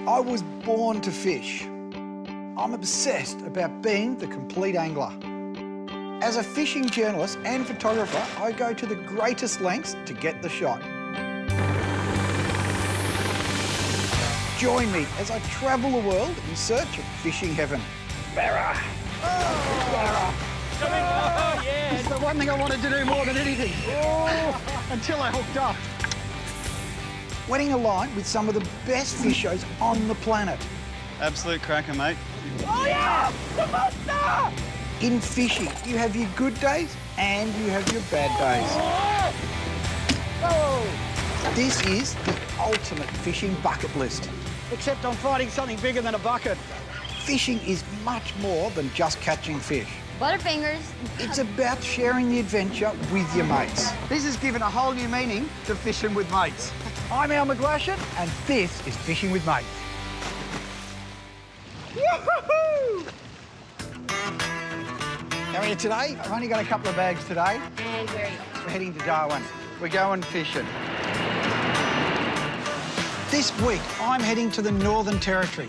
I was born to fish. I'm obsessed about being the complete angler. As a fishing journalist and photographer, I go to the greatest lengths to get the shot. Join me as I travel the world in search of fishing heaven. Barra! Oh, Barra! Oh, yeah! It's the one thing I wanted to do more than anything. Oh, until I hooked up. Wetting a line with some of the best fish shows on the planet. Absolute cracker, mate. Oh, yeah! The monster! In fishing, you have your good days and you have your bad days. Oh! This is the ultimate fishing bucket list. Except I'm fighting something bigger than a bucket. Fishing is much more than just catching fish. Butterfingers. It's about sharing the adventure with your mates. This has given a whole new meaning to fishing with mates. I'm McGlashan, and this is Fishing with Mates. Woohoo! How are you today? I've only got a couple of bags today. And where are you? We're heading to Darwin. We're going fishing. This week, I'm heading to the Northern Territory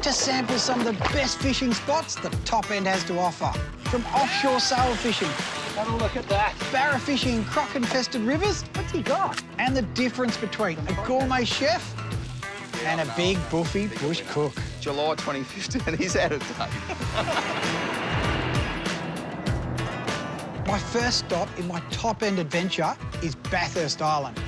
to sample some of the best fishing spots the top end has to offer. From offshore sail fishing, Have a look at that. barra fishing in croc-infested rivers, What's he got? and the difference between a gourmet chef and a big buffy bush cook. July 2015, and he's out of date. My first stop in my top-end adventure is Bathurst Island.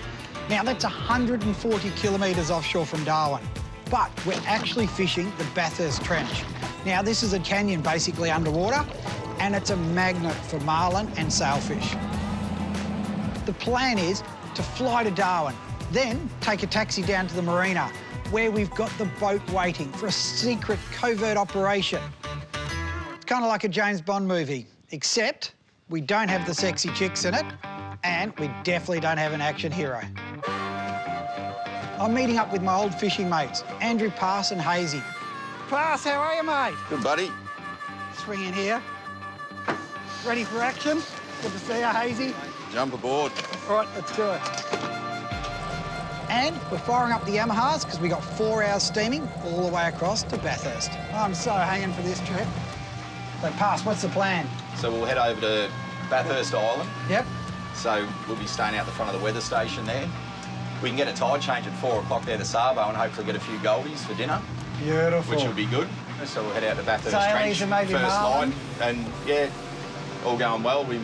Now, that's 140 kilometres offshore from Darwin, but we're actually fishing the Bathurst Trench. Now, this is a canyon basically underwater, and it's a magnet for marlin and sailfish. The plan is to fly to Darwin, then take a taxi down to the marina, where we've got the boat waiting for a secret covert operation. It's kind of like a James Bond movie, except we don't have the sexy chicks in it, and we definitely don't have an action hero. I'm meeting up with my old fishing mates, Andrew Pass and Hazy. Pass, how are you, mate? Good buddy. Swing in here. Ready for action? Good to see you, Hazy. Jump aboard. All right, let's do it. And we're firing up the Yamahas because we got 4 hours steaming all the way across to Bathurst. I'm so hanging for this trip. So, Pass, what's the plan? So we'll head over to Bathurst Island. Yep. So we'll be staying out the front of the weather station there. We can get a tide change at 4 o'clock there to Sabo and hopefully get a few goldies for dinner, Beautiful. which will be good. So we'll head out to Bathurst Sailies Trench and maybe first marlin. night. And, yeah, all going well. We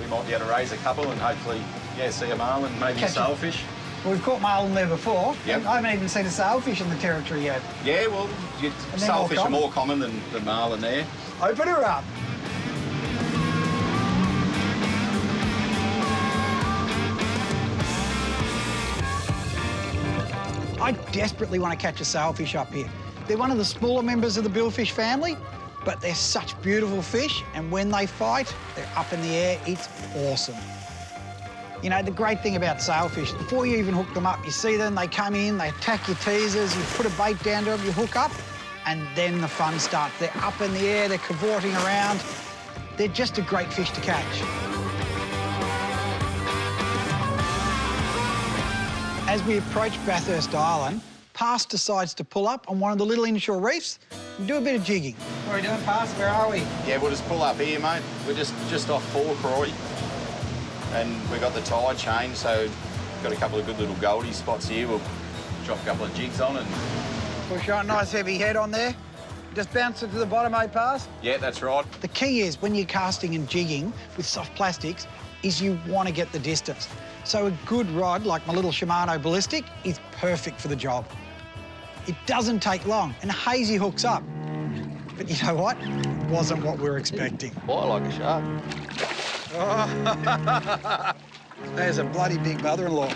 might be able to raise a couple and hopefully, yeah, see a marlin, maybe Catch a sailfish. Well, we've caught marlin there before. Yep. And I haven't even seen a sailfish in the territory yet. Yeah, well, they're more sailfish are common. more common than marlin there. Open her up. I desperately want to catch a sailfish up here. They're one of the smaller members of the billfish family, but they're such beautiful fish, and when they fight, they're up in the air. It's awesome. You know, the great thing about sailfish, before you even hook them up, you see them, they come in, they attack your teasers, you put a bait down to them, you hook up, and then the fun starts. They're up in the air, they're cavorting around. They're just a great fish to catch. As we approach Bathurst Island, Pass decides to pull up on one of the little inshore reefs and do a bit of jigging. What are we doing, Pass? Where are we? Yeah, we'll just pull up here, mate. We're just off Croy, and we've got the tide change, so got a couple of good little goldie spots here. We'll drop a couple of jigs on and... Push on, nice heavy head on there. Just bounce it to the bottom, eh, Pass? Yeah, that's right. The key is, when you're casting and jigging with soft plastics, is you want to get the distance. So a good rod, like my little Shimano Ballistic, is perfect for the job. It doesn't take long, and Hazy hooks up. But you know what? It wasn't what we were expecting. Bite like a shark. Oh. There's a bloody big mother-in-law.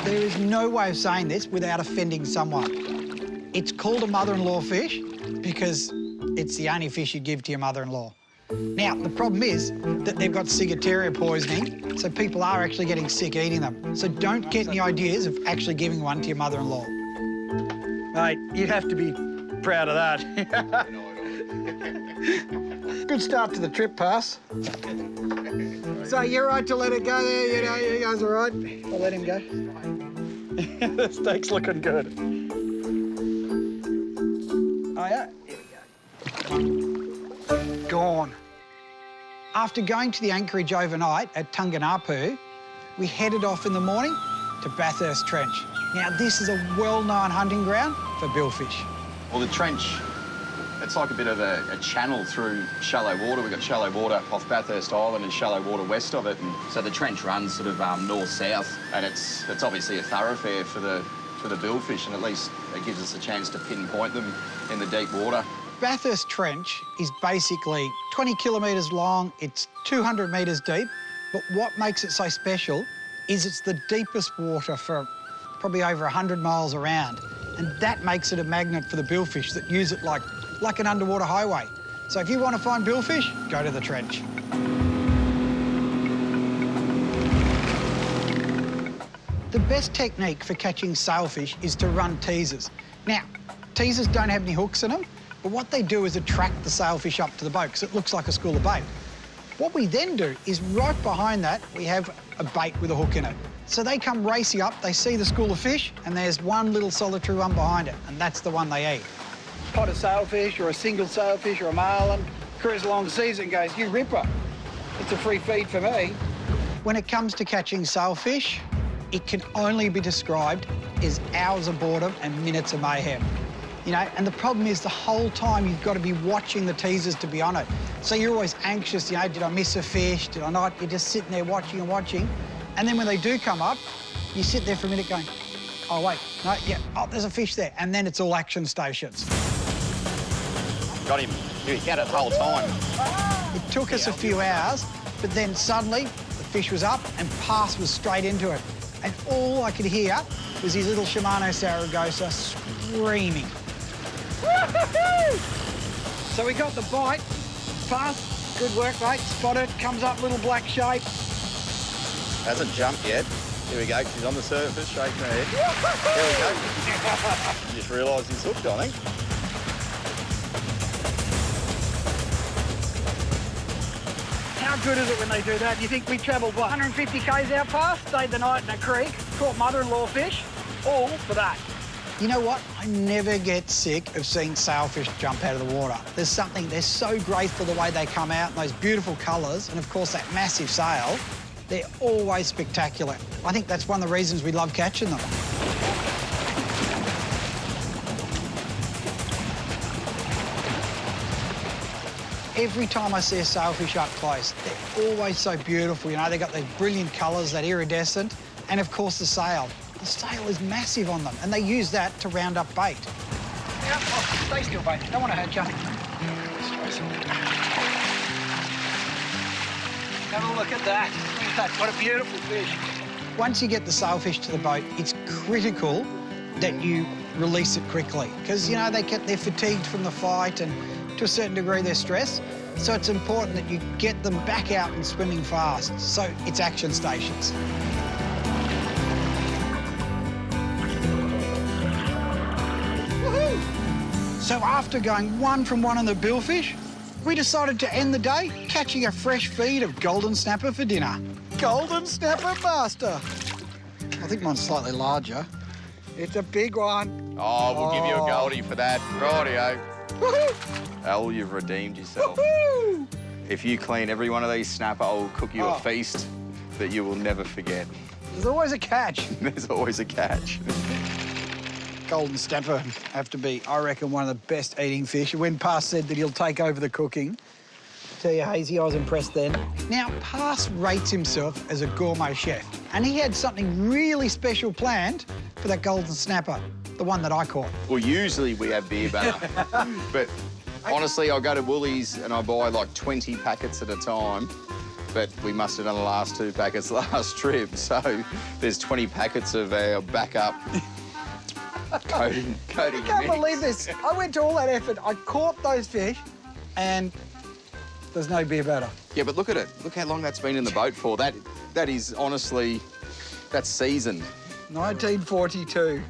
There is no way of saying this without offending someone. It's called a mother-in-law fish because it's the only fish you'd give to your mother-in-law. Now, the problem is that they've got ciguataria poisoning, so people are actually getting sick eating them. So don't get any ideas of actually giving one to your mother-in-law. Mate, you'd have to be proud of that. Good start to the trip, Pass. So you're right to let it go there, you know, you guys are right. I'll let him go. The steak's looking good. Oh, yeah? Here we go. Gone. After going to the anchorage overnight at Tunganapu, we headed off in the morning to Bathurst Trench. Now, this is a well-known hunting ground for billfish. Well, the trench, it's like a bit of a channel through shallow water. We've got shallow water off Bathurst Island and shallow water west of it. And so the trench runs sort of north-south, and it's obviously a thoroughfare for the billfish, and at least it gives us a chance to pinpoint them in the deep water. Bathurst Trench is basically 20 kilometres long, it's 200 metres deep, but what makes it so special is it's the deepest water for probably over 100 miles around, and that makes it a magnet for the billfish that use it like an underwater highway. So if you want to find billfish, go to the trench. The best technique for catching sailfish is to run teasers. Now, teasers don't have any hooks in them, but what they do is attract the sailfish up to the boat because it looks like a school of bait. What we then do is right behind that, we have a bait with a hook in it. So they come racing up, they see the school of fish, and there's one little solitary one behind it, and that's the one they eat. Pot of sailfish or a single sailfish or a marlin cruise along the seas and goes, "You ripper, it's a free feed for me." When it comes to catching sailfish, it can only be described as hours of boredom and minutes of mayhem. You know, and the problem is the whole time you've got to be watching the teasers to be on it. So you're always anxious, you know, did I miss a fish? Did I not? You're just sitting there watching and watching. And then when they do come up, you sit there for a minute going, oh, wait, no, yeah, oh, there's a fish there. And then it's all action stations. Got him. He had it the whole time. It took us a few hours, but then suddenly the fish was up and Pass was straight into it. And all I could hear was his little Shimano Saragosa screaming. So we got the bite. Pass, good work, mate. Spot it, comes up, little black shape. Hasn't jumped yet. Here we go. She's on the surface, shaking her head. There we go. Just realised he's hooked, I think. How good is it when they do that? You think we travelled, what, 150 k's out past, stayed the night in a creek, caught mother-in-law fish, all for that. You know what? I never get sick of seeing sailfish jump out of the water. There's something, they're so graceful the way they come out, and those beautiful colours, and of course that massive sail, they're always spectacular. I think that's one of the reasons we love catching them. Every time I see a sailfish up close, they're always so beautiful, you know, they've got these brilliant colours, that iridescent, and of course the sail. The sail is massive on them, and they use that to round up bait. Yeah, oh, stay still, mate. Don't want to hurt you. Have a look at that. Look at that. What a beautiful fish. Once you get the sailfish to the boat, it's critical that you release it quickly because, you know, they're fatigued from the fight and to a certain degree they're stressed. So it's important that you get them back out and swimming fast. So it's action stations. So after going 1 from 1 on the billfish, we decided to end the day catching a fresh feed of golden snapper for dinner. Golden snapper master. I think mine's slightly larger. It's a big one. Oh, we'll give you a goldie for that. Rightio. Woohoo! Al, you've redeemed yourself. Woohoo! If you clean every one of these snapper, I'll cook you a feast that you will never forget. There's always a catch. There's always a catch. Golden snapper have to be, I reckon, one of the best eating fish. When Pass said that he'll take over the cooking, tell you, Hazy, I was impressed then. Now, Pass rates himself as a gourmet chef, and he had something really special planned for that golden snapper, the one that I caught. Well, usually we have beer batter, but honestly, I'll go to Woolies and I buy like 20 packets at a time, but we must have done the last 2 packets last trip, so there's 20 packets of our backup. Coating I can't believe this. I went to all that effort. I caught those fish, and there's no beer batter. Yeah, but look at it. Look how long that's been in the boat for. That is honestly, that's seasoned. 1942.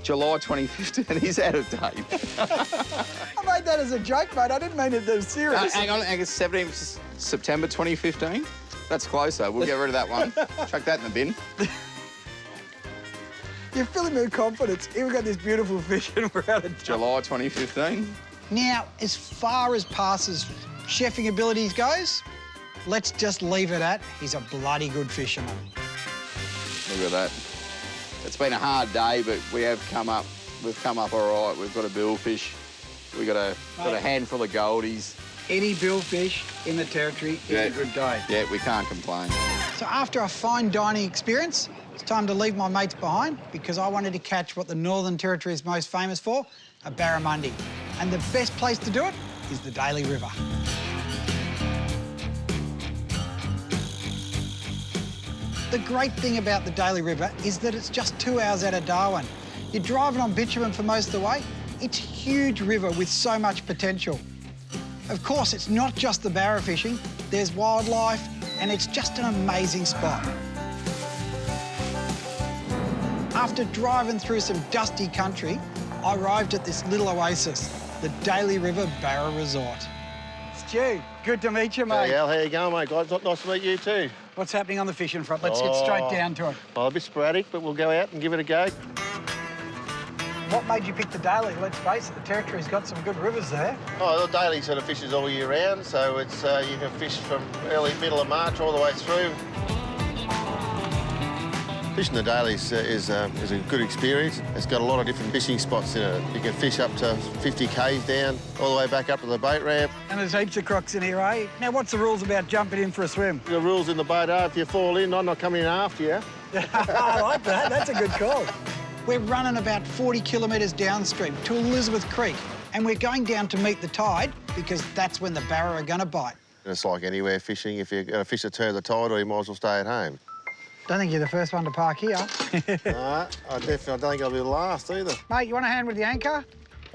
July 2015, he's out of date. I made that as a joke, mate. I didn't mean it as serious. Hang on, 17th September 2015. That's closer. We'll get rid of that one. Chuck that in the bin. You're filling me with confidence. Here we've got this beautiful fish and we're out of July 2015. Now, as far as Pass's chefing abilities goes, let's just leave it at he's a bloody good fisherman. Look at that. It's been a hard day, but we've come up all right. We've got a billfish. We've got a handful of goldies. Any billfish in the territory is a good day. Yeah, we can't complain. So after a fine dining experience, it's time to leave my mates behind because I wanted to catch what the Northern Territory is most famous for, a barramundi. And the best place to do it is the Daly River. The great thing about the Daly River is that it's just 2 hours out of Darwin. You're driving on bitumen for most of the way. It's a huge river with so much potential. Of course, it's not just the barra fishing. There's wildlife, and it's just an amazing spot. After driving through some dusty country, I arrived at this little oasis, the Daly River Barra Resort. Stu, good to meet you, mate. Hey, Al, how you going, mate? Guys, nice to meet you too. What's happening on the fishing front? Let's get straight down to it. Well, a bit sporadic, but we'll go out and give it a go. What made you pick the Daly? Let's face it, the territory's got some good rivers there. Oh, the Daly sort of fishes all year round, so it's you can fish from middle of March all the way through. Fishing the Daly is a good experience. It's got a lot of different fishing spots in it. You can fish up to 50 k's down, all the way back up to the boat ramp. And there's heaps of crocs in here, eh? Now, what's the rules about jumping in for a swim? The rules in the boat are if you fall in, I'm not coming in after you. I like that. That's a good call. We're running about 40 kilometres downstream to Elizabeth Creek, and we're going down to meet the tide because that's when the barra are going to bite. And it's like anywhere fishing. If you're going to fish the turn of the tide, or you might as well stay at home. Don't think you're the first one to park here. No, I don't think I'll be the last either. Mate, you want a hand with the anchor?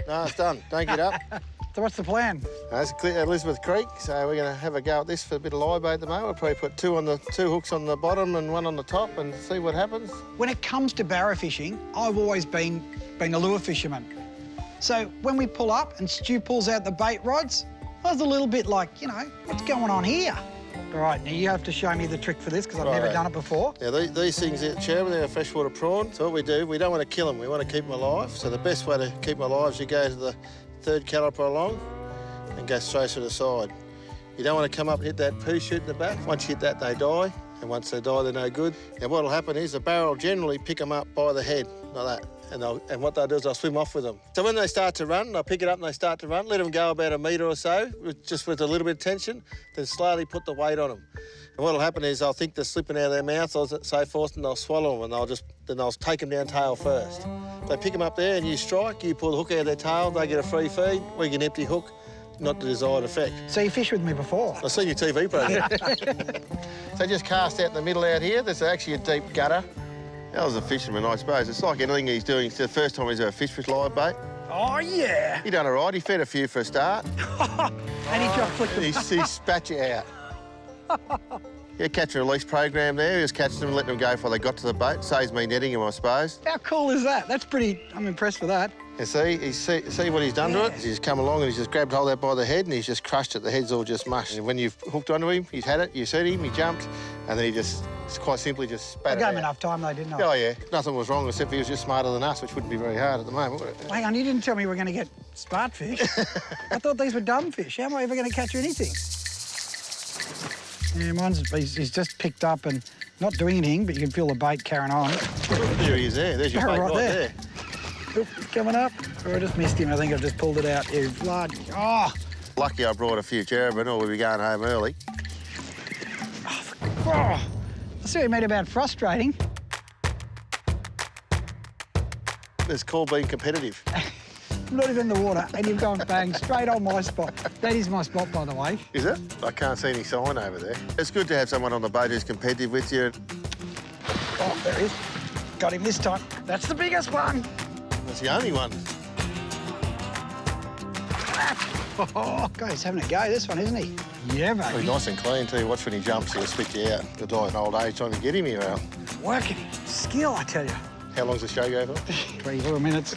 No, it's done. Don't get up. So what's the plan? It's Elizabeth Creek, so we're going to have a go at this for a bit of live bait at the moment. We'll probably put two hooks on the bottom and one on the top and see what happens. When it comes to barra fishing, I've always been a lure fisherman. So when we pull up and Stu pulls out the bait rods, I was a little bit like, you know, what's going on here? All right, now you have to show me the trick for this because I've never done it before. Now, these things here, Chairman, they're a freshwater prawn. So what we do, we don't want to kill them, we want to keep them alive. So the best way to keep them alive is you go to the third caliper along and go straight to the side. You don't want to come up and hit that pea shoot in the back. Once you hit that, they die. And once they die, they're no good. And what'll happen is the barra will generally pick them up by the head, like that. And what they'll do is they'll swim off with them. So when they start to run, they'll pick it up and they start to run, let them go about 1 metre or so, just with a little bit of tension, then slowly put the weight on them. And what'll happen is they'll think they're slipping out of their mouth or so forth, and they'll swallow them, and they'll take them down tail first. They pick them up there and you strike, you pull the hook out of their tail, they get a free feed, we get an empty hook, not the desired effect. So you fished with me before? I've seen your TV program. So just cast out in the middle out here, there's actually a deep gutter. That was a fisherman, I suppose. It's like anything he's doing. It's the first time he's ever fished with live bait. Oh, yeah. He done all right. He fed a few for a start. And he just flicked them. He spat you out. Yeah, catch and release program there. He just catching them and letting them go before they got to the boat. Saves me netting him, I suppose. How cool is that? That's pretty... I'm impressed with that. You see what he's done to it? He's just come along and he's just grabbed hold of that by the head and he's just crushed it. The head's all just mush. And when you've hooked onto him, he's had it, you set him, he jumped, and then he just quite simply just spat it out. I gave him enough time, though, didn't I? Oh, yeah. Nothing was wrong except he was just smarter than us, which wouldn't be very hard at the moment, would it? Hang on, you didn't tell me we were going to get spart fish. I thought these were dumb fish. How am I ever going to catch anything? Yeah, he's just picked up and not doing anything, but you can feel the bait carrying on. There he is there. There's your bait right there. Oop, it's coming up. Oh, I just missed him. I think I've just pulled it out. He's blood. Oh! Lucky I brought a few cherubin or we'd be going home early. Oh, I see what you mean about frustrating. It's called being competitive. I'm not even in the water, and you've gone bang straight on my spot. That is my spot, by the way. Is it? I can't see any sign over there. It's good to have someone on the boat who's competitive with you. Oh, there he is. Got him this time. That's the biggest one. That's the only one. Oh, God, he's having a go, this one, isn't he? Yeah, baby. He's nice and clean, too. Watch when he jumps, he'll spit you out. He'll die at an old age trying to get him here, Al. Working. Skill, I tell you. How long's the show go for? 24 minutes.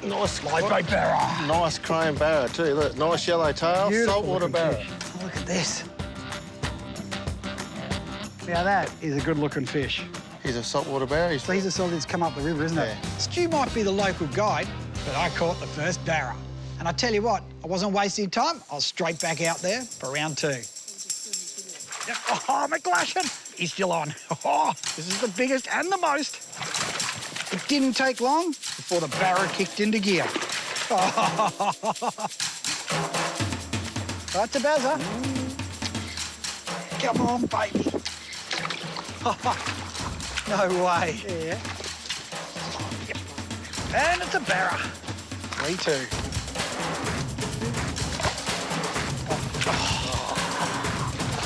Nice Live bait barra. Nice chrome barra, too. Look, nice yellow tail, saltwater barra. Oh, look at this. Now, that is a good-looking fish. He's a saltwater barra. These are solids come up the river, isn't it? Yeah. Stu might be the local guide, but I caught the first barra. And I tell you what, I wasn't wasting time. I was straight back out there for round 2. Yep. Oh, McGlashan, he's still on. Oh, this is the biggest and the most. It didn't take long before the barra kicked into gear. That's a bazza. Come on, baby. No way. Yeah. Yep. And it's a barra. 3-2.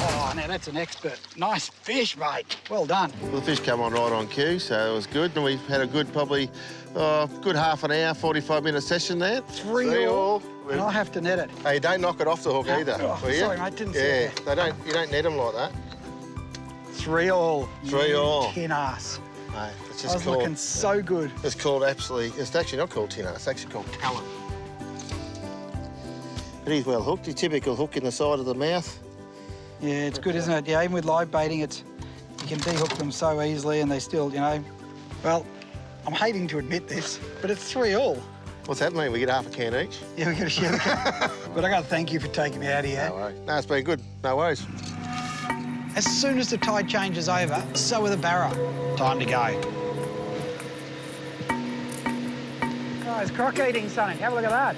Oh, now that's an expert. Nice fish, mate. Well done. Well, the fish come on right on cue, so it was good. And we had a good, probably, good half an hour, 45-minute session there. 3 all. And I have to net it. Hey, don't knock it off the hook either. Oh, will you? sorry, mate, didn't see it. Yeah, you don't net them like that. 3 all. 3 all. Tin ass. Hey, it's I just was called... looking so good. It's called absolutely... It's actually not called tin ass, it's actually called talent. But he's well hooked. Your typical hook in the side of the mouth. Yeah, it's good, isn't it? Yeah, even with live baiting, you can dehook them so easily and they still, you know... Well, I'm hating to admit this, but it's 3 all. What's that mean? We get half a can each? Yeah, we got to share the can. But I got to thank you for taking me out of here. No worries. No, it's been good. No worries. As soon as the tide changes over, so are the barra. Time to go. Oh, it's croc eating something. Have a look at that.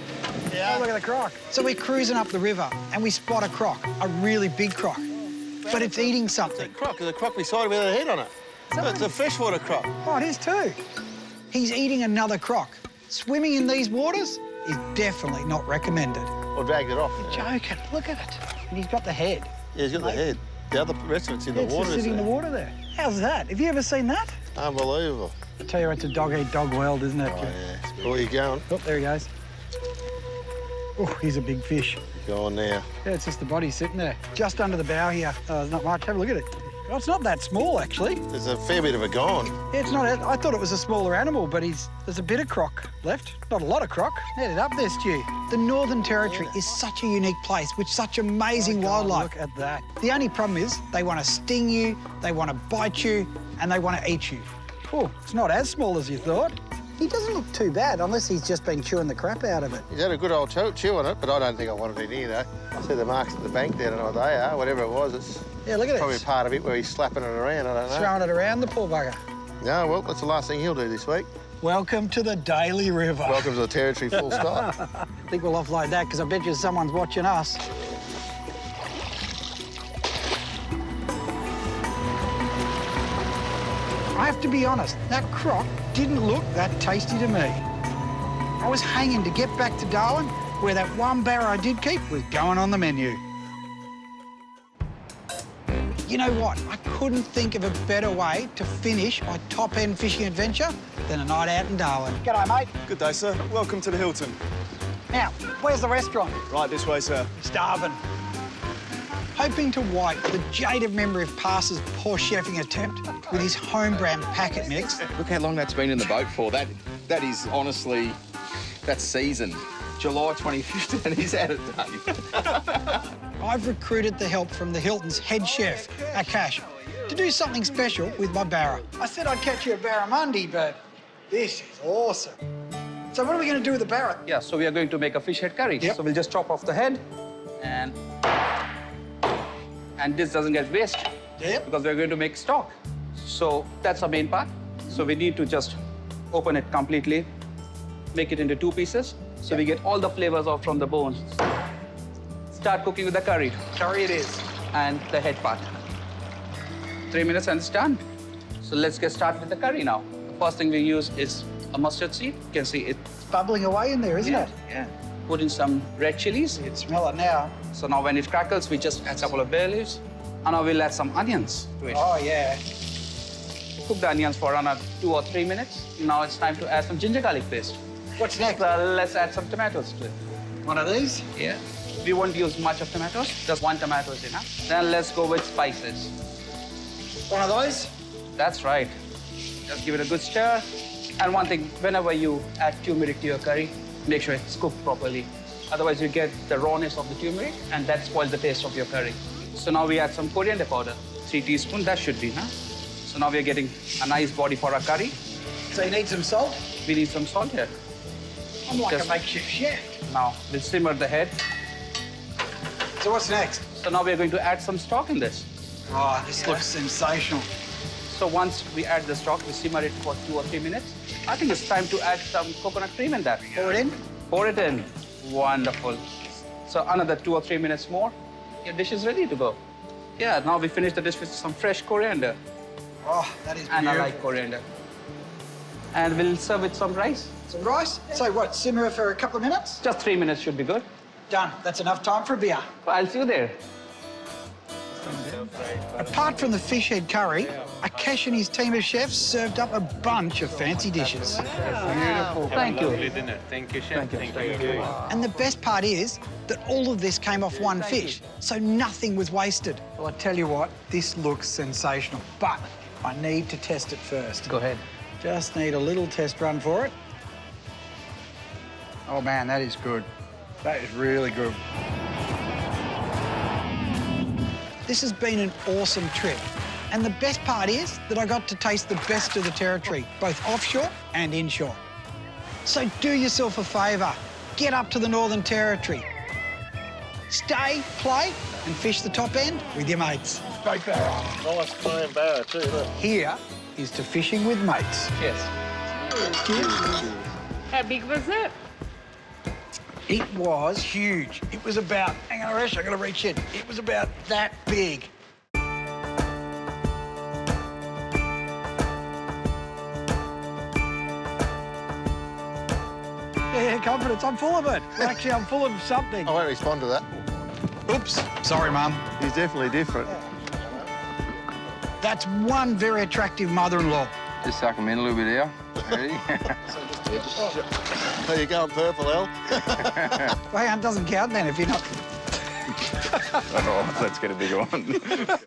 Yeah. Have a look at the croc. So we're cruising up the river and we spot a croc, a really big croc. But it's eating something. Croc, there's a croc beside it with a head on it. It's a freshwater croc. Oh, it is too. He's eating another croc. Swimming in these waters is definitely not recommended. Or dragged it off. Joking, look at it. And he's got the head. Yeah, he's got the head. The other rest of it's in the It's water, just sitting in the water there. How's that? Have you ever seen that? Unbelievable. I tell you, it's a dog-eat-dog world, isn't it? Oh, yeah. Where are you going? Oh, there he goes. Oh, he's a big fish. Go on now. Yeah, it's just the body sitting there. Just under the bow here. There's not much. Have a look at it. Oh, it's not that small, actually. There's a fair bit of a gone. Yeah, it's not. I thought it was a smaller animal, but there's a bit of croc left. Not a lot of croc. Net it up there, Stu. The Northern Territory is such a unique place with such amazing wildlife. Look at that. The only problem is they want to sting you, they want to bite you, and they want to eat you. Oh, it's not as small as you thought. He doesn't look too bad, unless he's just been chewing the crap out of it. He's had a good old chew on it, but I don't think I wanted it either. I see the marks at the bank there, I don't know what they are. Whatever it was, it's Yeah, look at probably it. part of it where he's slapping it around, I don't know. Throwing it around, the poor bugger. No, well, that's the last thing he'll do this week. Welcome to the Daily River. Welcome to the Territory, full stop. I think we'll offload that, because I bet you someone's watching us. I have to be honest, that croc didn't look that tasty to me. I was hanging to get back to Darwin, where that one barra I did keep was going on the menu. You know what? I couldn't think of a better way to finish my top-end fishing adventure than a night out in Darwin. G'day, mate. Good day, sir. Welcome to the Hilton. Now, where's the restaurant? Right this way, sir. Starving. Hoping to wipe the jaded memory of Pass's poor chefing attempt with his home brand packet mix. Look how long that's been in the boat for. That is honestly, that's seasoned. July 2015, and he's out of date. I've recruited the help from the Hilton's head chef, Akash, to do something special with my barra. I said I'd catch you a barramundi, but this is awesome. So what are we going to do with the barra? Yeah, so we are going to make a fish head curry. Yep. So we'll just chop off the head and this doesn't get wasted because we're going to make stock. So that's our main part. So we need to just open it completely, make it into 2 pieces, so we get all the flavors off from the bones. Start cooking with the curry. Curry it is. And the head part. 3 minutes and it's done. So let's get started with the curry now. The first thing we use is a mustard seed. You can see it. It's bubbling away in there, isn't it? Yeah. Put in some red chilies. You can smell it now. So now when it crackles, we just add a couple of bay leaves. And now we'll add some onions to it. Oh, yeah. Cook the onions for around 2 or 3 minutes. Now it's time to add some ginger garlic paste. What's next? Let's add some tomatoes to it. One of these? Yeah. We won't use much of tomatoes, just 1 tomato is enough. Then let's go with spices. One of those? That's right. Just give it a good stir. And one thing, whenever you add turmeric to your curry, make sure it's cooked properly. Otherwise, you get the rawness of the turmeric, and that spoils the taste of your curry. So now we add some coriander powder. 3 teaspoons, that should be enough. So now we're getting a nice body for our curry. So you need some salt? We need some salt here. I'm like Just- a makeshift chef. Now we'll simmer the head. So what's next? So now we're going to add some stock in this. Oh, this looks sensational. So once we add the stock, we simmer it for 2 or 3 minutes. I think it's time to add some coconut cream in that. Pour it in. Pour it in. Wonderful. So another 2 or 3 minutes more, your dish is ready to go. Yeah, now we finish the dish with some fresh coriander. Oh, that is And I beautiful. like coriander. And we'll serve with some rice. Some rice? So what, simmer for a couple of minutes? Just 3 minutes should be good. Done. That's enough time for a beer. I'll see you there. Apart from the fish head curry, Akesh and his team of chefs served up a bunch of fancy dishes. Beautiful. Thank you. Dinner. Thank you, chef. Thank you. And the best part is that all of this came off one fish, so nothing was wasted. Well, I tell you what, this looks sensational, but I need to test it first. Go ahead. Just need a little test run for it. Oh, man, that is good. That is really good. This has been an awesome trip. And the best part is that I got to taste the best of the territory, both offshore and inshore. So do yourself a favour. Get up to the Northern Territory. Stay, play, and fish the top end with your mates. Nice clean Barra too, look. Here is to fishing with mates. Yes. How big was it? It was huge. It was about, hang on, Aresh, I gotta reach in. It was about that big. Yeah, confidence, I'm full of it. Well, actually, I'm full of something. I won't respond to that. Oops, sorry, Mum. He's definitely different. That's one very attractive mother-in-law. Just suck them in a little bit here. Ready? There you go, purple, Al. Well, hang on, it doesn't count then if you're not... Oh, let's get a bigger one.